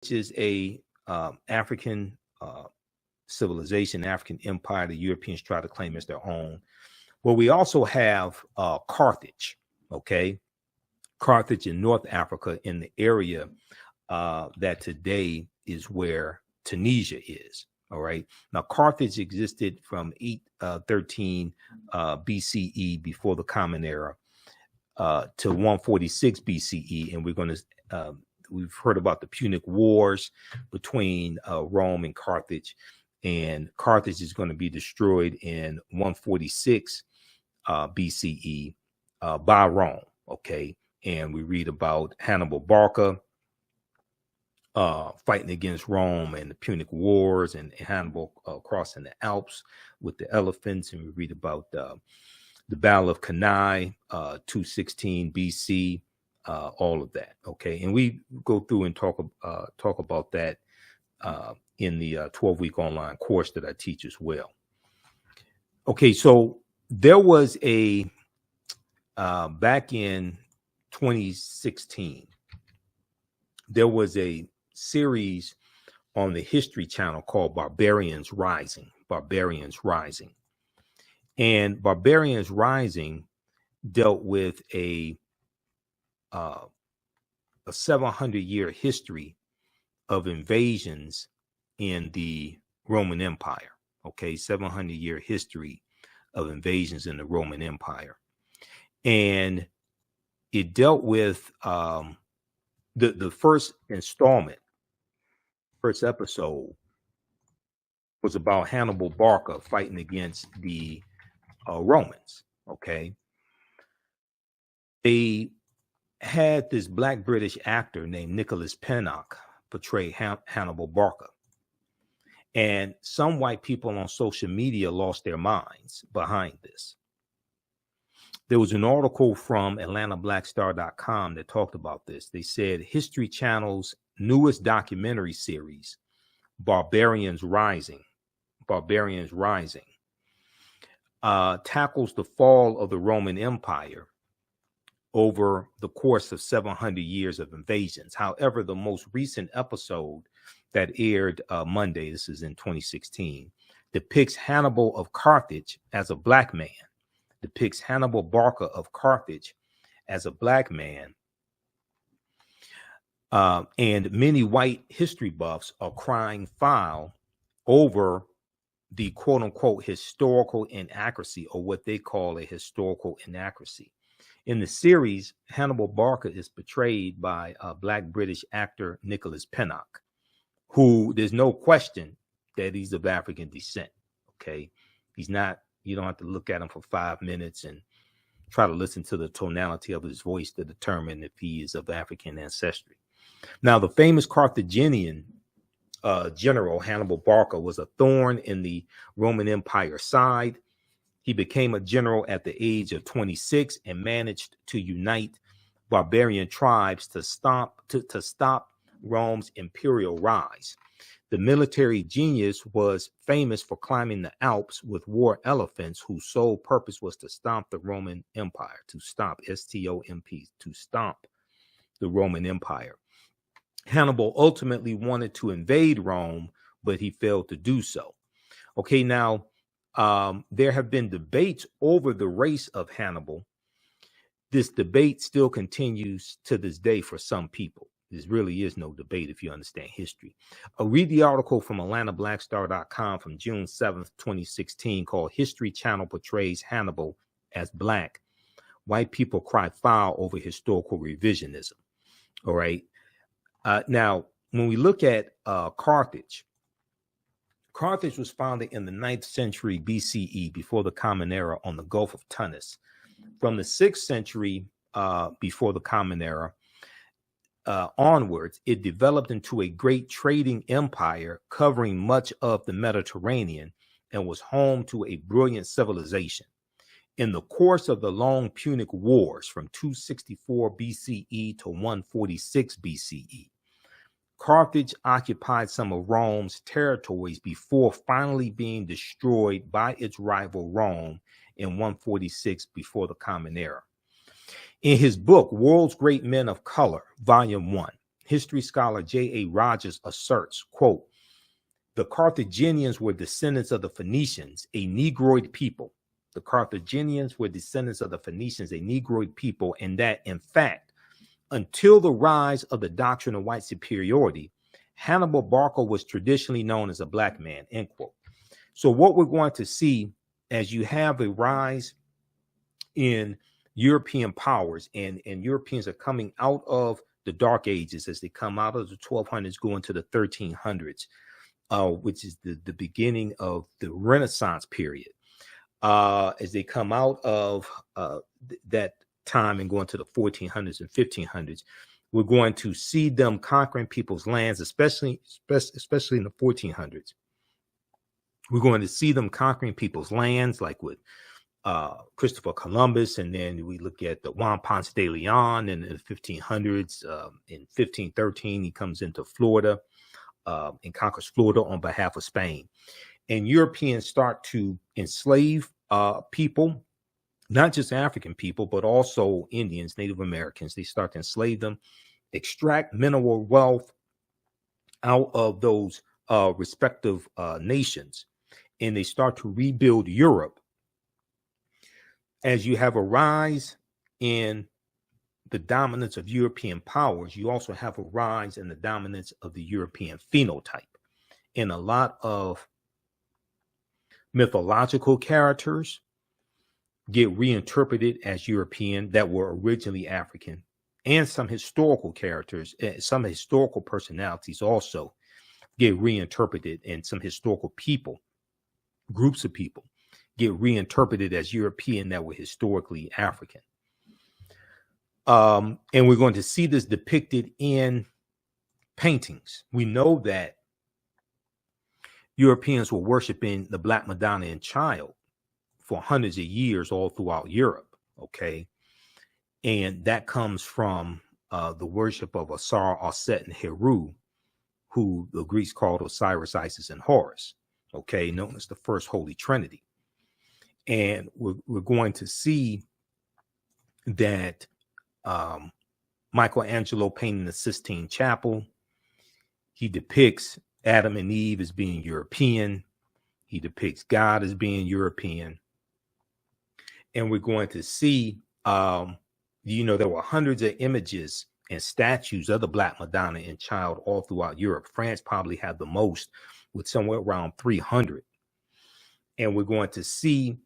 which is a African civilization, African empire. The Europeans try to claim as their own. Well, we also have Carthage, okay? Carthage in North Africa, in the area that today is where Tunisia is. All right. Now, Carthage existed from 813 BCE, before the Common Era, to 146 BCE, and we've heard about the Punic Wars between Rome and Carthage, and Carthage is going to be destroyed in 146 BCE by Rome. Okay. And we read about Hannibal Barca fighting against Rome and the Punic Wars, and Hannibal crossing the Alps with the elephants. And we read about the Battle of Cannae, 216 BC, all of that. Okay. And we go through and talk about that in the 12-week online course that I teach as well. Okay. So there was back in 2016, there was a series on the History Channel called Barbarians Rising. And Barbarians Rising dealt with a 700-year history of invasions in the Roman Empire. Okay, 700-year history of invasions in the Roman Empire. And it dealt with the first episode was about Hannibal Barca fighting against the Romans. Okay. They had this Black British actor named Nicholas Pinnock portray Hannibal Barca. And some white people on social media lost their minds behind this. There was an article from AtlantaBlackStar.com that talked about this. They said History Channel's newest documentary series, Barbarians Rising, tackles the fall of the Roman Empire over the course of 700 years of invasions. However, the most recent episode that aired Monday, this is in 2016, depicts Hannibal of Carthage as a black man. Depicts Hannibal Barca of Carthage as a black man. And many white history buffs are crying foul over the quote unquote historical inaccuracy, or what they call a historical inaccuracy. In the series, Hannibal Barca is portrayed by Black British actor Nicholas Pinnock, who there's no question that he's of African descent. Okay. He's not. You don't have to look at him for 5 minutes and try to listen to the tonality of his voice to determine if he is of African ancestry. Now, the famous Carthaginian general Hannibal Barca was a thorn in the Roman Empire side. He became a general at the age of 26 and managed to unite barbarian tribes to stop Rome's imperial rise. The military genius was famous for climbing the Alps with war elephants whose sole purpose was to stomp the Roman Empire, to stomp, S-T-O-M-P, to stomp the Roman Empire. Hannibal ultimately wanted to invade Rome, but he failed to do so. Okay, now there have been debates over the race of Hannibal. This debate still continues to this day for some people. There really is no debate if you understand history. Read the article from AtlantaBlackStar.com from June 7th, 2016 called History Channel Portrays Hannibal as Black. White people cry foul over historical revisionism. All right. Now, when we look at Carthage was founded in the 9th century BCE, before the Common Era, on the Gulf of Tunis. From the 6th century before the Common Era, onwards, it developed into a great trading empire covering much of the Mediterranean and was home to a brilliant civilization. In the course of the long Punic Wars from 264 BCE to 146 BCE, Carthage occupied some of Rome's territories before finally being destroyed by its rival Rome in 146 before the Common Era. In his book, World's Great Men of Color, Volume 1, history scholar J.A. Rogers asserts, quote, the Carthaginians were descendants of the Phoenicians, a Negroid people. The Carthaginians were descendants of the Phoenicians, a Negroid people, and that, in fact, until the rise of the doctrine of white superiority, Hannibal Barca was traditionally known as a black man, end quote. So what we're going to see as you have a rise in European powers, and Europeans are coming out of the Dark Ages as they come out of the 1200s, going to the 1300s, which is the beginning of the Renaissance period. As they come out of that time and go into the 1400s and 1500s, we're going to see them conquering people's lands, especially in the 1400s. We're going to see them conquering people's lands, like with Christopher Columbus, and then we look at the Juan Ponce de Leon in the 1500s. In 1513, he comes into Florida and conquers Florida on behalf of Spain. And Europeans start to enslave people, not just African people, but also Indians, Native Americans. They start to enslave them, extract mineral wealth out of those respective nations, and they start to rebuild Europe. As you have a rise in the dominance of European powers, you also have a rise in the dominance of the European phenotype. And a lot of mythological characters get reinterpreted as European that were originally African, and some historical characters, some historical personalities also get reinterpreted, and some historical people, groups of people, get reinterpreted as European that were historically African. And we're going to see this depicted in paintings. We know that Europeans were worshiping the Black Madonna and Child for hundreds of years all throughout Europe, okay? And that comes from the worship of Asar, Aset, and Heru, who the Greeks called Osiris, Isis, and Horus, okay, known as the First Holy Trinity. And we're going to see that Michelangelo painting the Sistine Chapel, he depicts Adam and Eve as being European. He depicts God as being European. And we're going to see, there were hundreds of images and statues of the Black Madonna and Child all throughout Europe. France probably had the most, with somewhere around 300. And we're going to see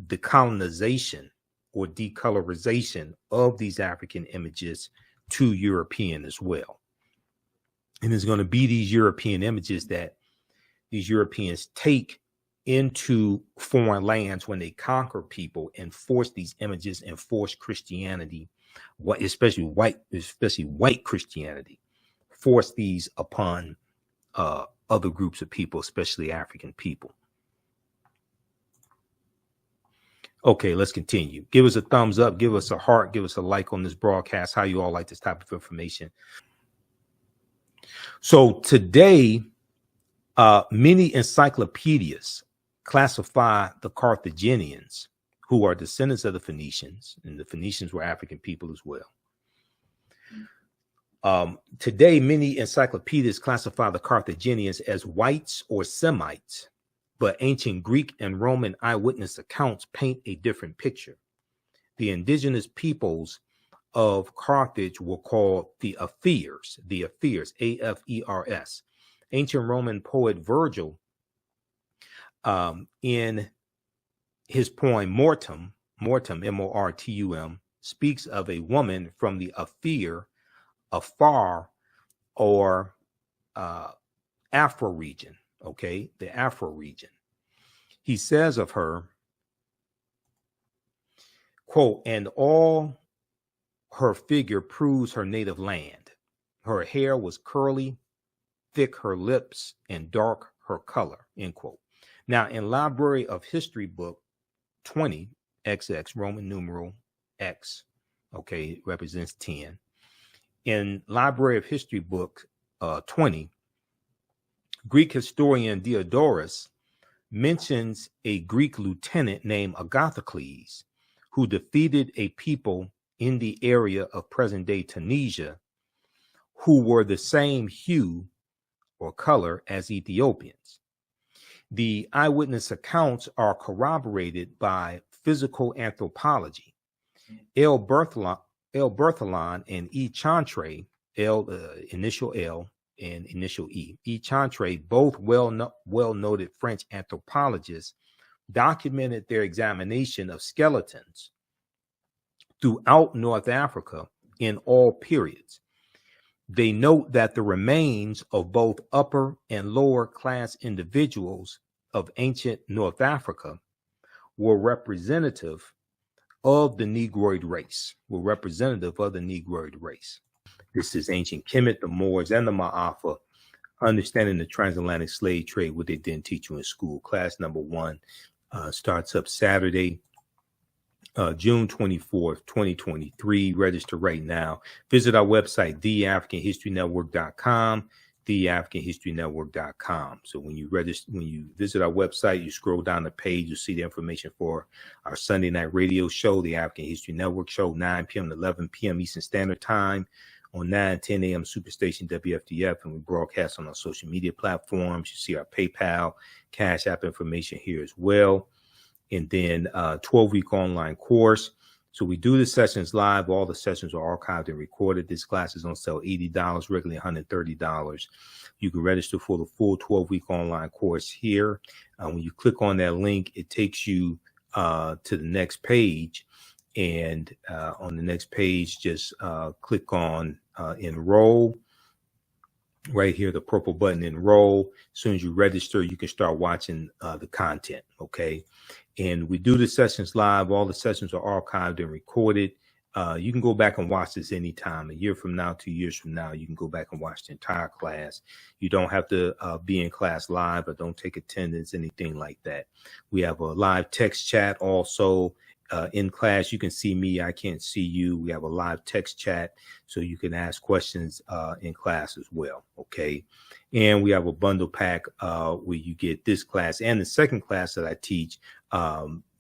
the colonization or decolorization of these African images to European as well. And there's going to be these European images that these Europeans take into foreign lands when they conquer people and force these images and force Christianity, especially white Christianity, force these upon other groups of people, especially African people. Okay, let's continue. Give us a thumbs up, give us a heart, give us a like on this broadcast. How you all like this type of information? So today, many encyclopedias classify the Carthaginians, who are descendants of the Phoenicians, and the Phoenicians were African people as well. Today, many encyclopedias classify the Carthaginians as whites or Semites, but ancient Greek and Roman eyewitness accounts paint a different picture. The indigenous peoples of Carthage were called the Afirs, A-F-E-R-S. Ancient Roman poet Virgil, in his poem Mortem, M-O-R-T-U-M, speaks of a woman from the Afir, Afar, or Afro region, okay, the Afro region. He says of her, quote, and all her figure proves her native land. Her hair was curly, thick her lips, and dark her color, end quote. Now, in Library of History book 20, XX, Roman numeral X, okay, it represents 10. In Library of History book 20, Greek historian Diodorus mentions a Greek lieutenant named Agathocles, who defeated a people in the area of present-day Tunisia, who were the same hue or color as Ethiopians. The eyewitness accounts are corroborated by physical anthropology. L. Berthelon and E. Chantre, initial L and initial E. E. Chantre, both well-noted French anthropologists, documented their examination of skeletons throughout North Africa in all periods. They note that the remains of both upper and lower class individuals of ancient North Africa were representative of the Negroid race, This is ancient Kemet, the Moors, and the Ma'afa, understanding the transatlantic slave trade, what they didn't teach you in school. Class number 1 starts up Saturday, June 24th, 2023. Register right now. Visit our website, theafricanhistorynetwork.com, theafricanhistorynetwork.com. So when you visit our website, you scroll down the page, you see the information for our Sunday night radio show, the African History Network show, 9 p.m. to 11 p.m. Eastern Standard Time on 9-10 a.m. Superstation WFDF, and we broadcast on our social media platforms. You see our PayPal, Cash App information here as well. And then 12-week online course. So we do the sessions live. All the sessions are archived and recorded. This class is on sale $80, regularly $130. You can register for the full 12-week online course here. When you click on that link, it takes you to the next page. And on the next page, just click on enroll. Right here, the purple button, enroll. As soon as you register, you can start watching the content, okay? And we do the sessions live. All the sessions are archived and recorded. You can go back and watch this anytime. A year from now, 2 years from now, you can go back and watch the entire class. You don't have to be in class live or don't take attendance, anything like that. We have a live text chat also. In class, you can see me, I can't see you. We have a live text chat, so you can ask questions in class as well, okay? And we have a bundle pack where you get this class and the second class that I teach,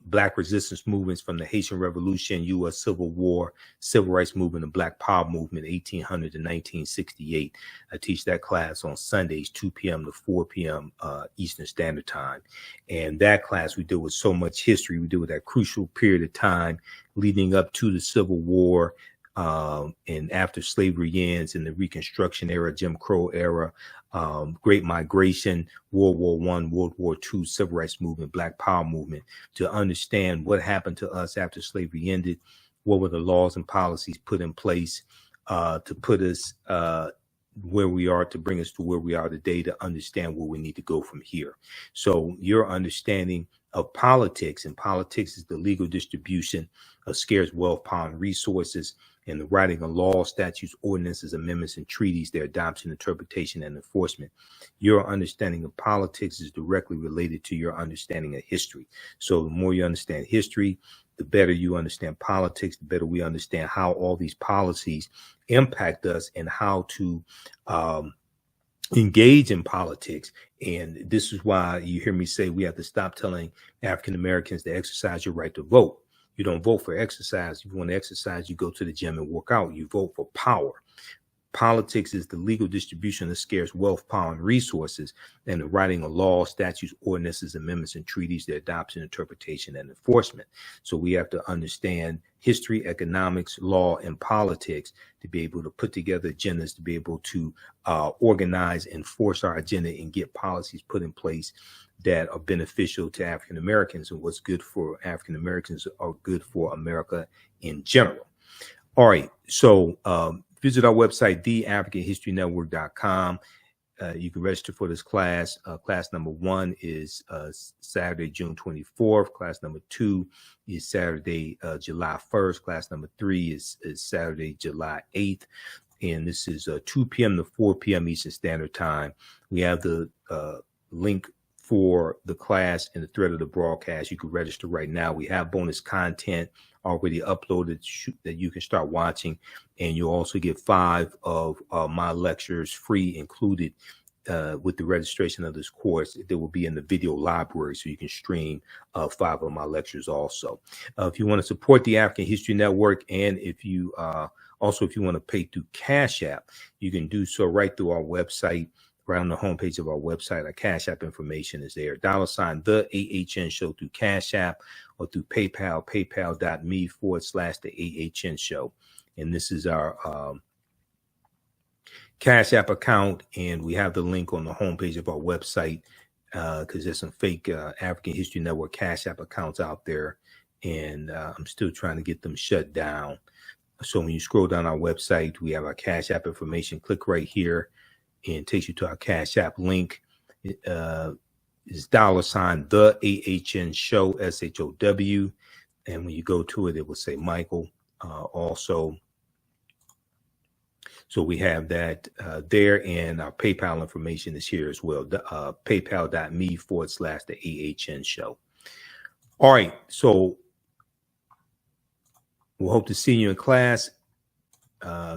Black resistance movements from the Haitian Revolution, U.S. Civil War, Civil Rights Movement, and Black Power Movement, 1800 to 1968. I teach that class on Sundays, 2 p.m. to 4 p.m. Eastern Standard Time. And that class, we deal with so much history. We deal with that crucial period of time leading up to the Civil War, and after slavery ends, in the Reconstruction era, Jim Crow era, Great Migration, World War I, World War II, Civil Rights Movement, Black Power Movement, to understand what happened to us after slavery ended, what were the laws and policies put in place to put us where we are, to bring us to where we are today, to understand where we need to go from here. So your understanding of politics, and politics is the legal distribution of scarce wealth, power, and resources, and the writing of laws, statutes, ordinances, amendments, and treaties, their adoption, interpretation, and enforcement. Your understanding of politics is directly related to your understanding of history. So the more you understand history, the better you understand politics, the better we understand how all these policies impact us and how to engage in politics. And this is why you hear me say we have to stop telling African Americans to exercise your right to vote. You don't vote for exercise. If you want to exercise, you go to the gym and work out. You vote for power. Politics is the legal distribution of scarce wealth, power, and resources, and the writing of laws, statutes, ordinances, amendments, and treaties, their adoption, interpretation, and enforcement. So we have to understand history, economics, law, and politics to be able to put together agendas, to be able to organize and force our agenda and get policies put in place that are beneficial to African Americans, and what's good for African Americans are good for America in general. All right, so visit our website, theafricanhistorynetwork.com. You can register for this class. Class number 1 is Saturday, June 24th. Class number 2 is Saturday, July 1st. Class number 3 is Saturday, July 8th. And this is 2 p.m. to 4 p.m. Eastern Standard Time. We have the link for the class in the thread of the broadcast. You can register right now. We have bonus content already uploaded that you can start watching, and you'll also get 5 of my lectures free included with the registration of this course. They will be in the video library, so you can stream 5 of my lectures also. If you want to support the African History Network, and if you Also, if you want to pay through Cash App, you can do so right through our website. Right on the homepage of our website, our Cash App information is there. $ the AHN show through Cash App or through PayPal, paypal.me/the AHN show. And this is our Cash App account. And we have the link on the homepage of our website because there's some fake African History Network Cash App accounts out there. And I'm still trying to get them shut down. So when you scroll down our website, we have our Cash App information. Click right here. And it takes you to our Cash App link. It's $ the AHN show, SHOW. And when you go to it, it will say Michael also. So we have that there, and our PayPal information is here as well. PayPal.me/the AHN show. All right. So we'll hope to see you in class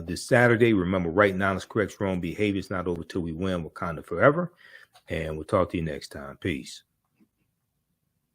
this Saturday. Remember, right knowledge corrects wrong behavior. It's not over till we win. Wakanda forever. And we'll talk to you next time. Peace.